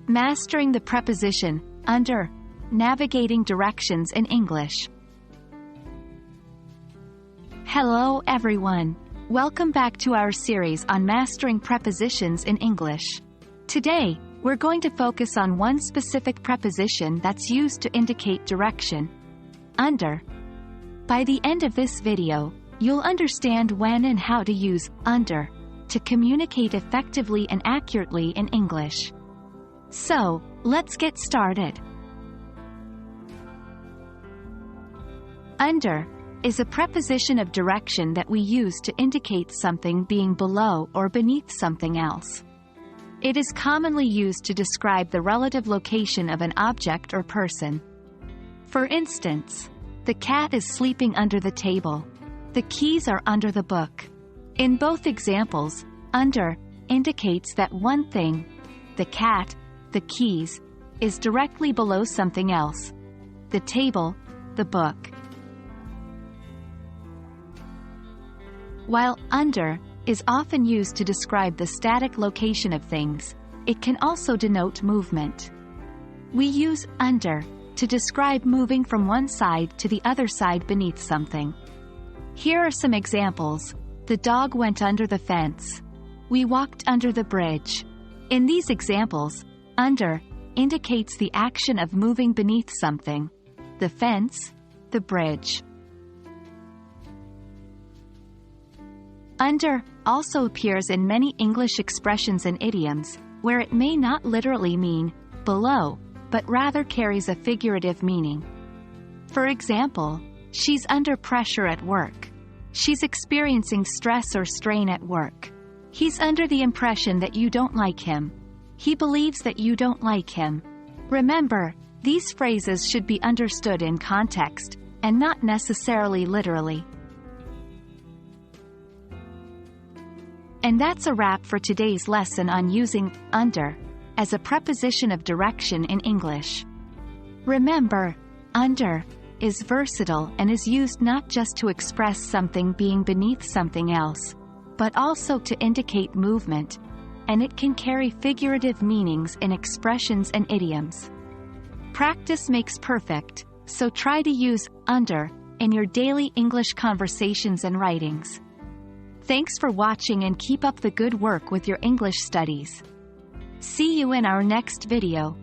Mastering the preposition under, navigating directions in English. Hello everyone. Welcome back to our series on mastering prepositions in English. Today, we're going to focus on one specific preposition that's used to indicate direction. Under. By the end of this video, you'll understand when and how to use under to communicate effectively and accurately in English. So, let's get started. Under is a preposition of direction that we use to indicate something being below or beneath something else. It is commonly used to describe the relative location of an object or person. For instance, the cat is sleeping under the table. The keys are under the book. In both examples, under indicates that one thing, the cat, the keys, is directly below something else, the table, the book. While under is often used to describe the static location of things, it can also denote movement. We use under to describe moving from one side to the other side beneath something. Here are some examples. The dog went under the fence. We walked under the bridge. In these examples, under indicates the action of moving beneath something, the fence, the bridge. Under also appears in many English expressions and idioms, where it may not literally mean below, but rather carries a figurative meaning. For example, she's under pressure at work. She's experiencing stress or strain at work. He's under the impression that you don't like him. He believes that you don't like him. Remember, these phrases should be understood in context, and not necessarily literally. And that's a wrap for today's lesson on using under as a preposition of direction in English. Remember, under is versatile and is used not just to express something being beneath something else, but also to indicate movement, and it can carry figurative meanings in expressions and idioms. Practice makes perfect, so try to use under in your daily English conversations and writings. Thanks for watching and keep up the good work with your English studies. See you in our next video.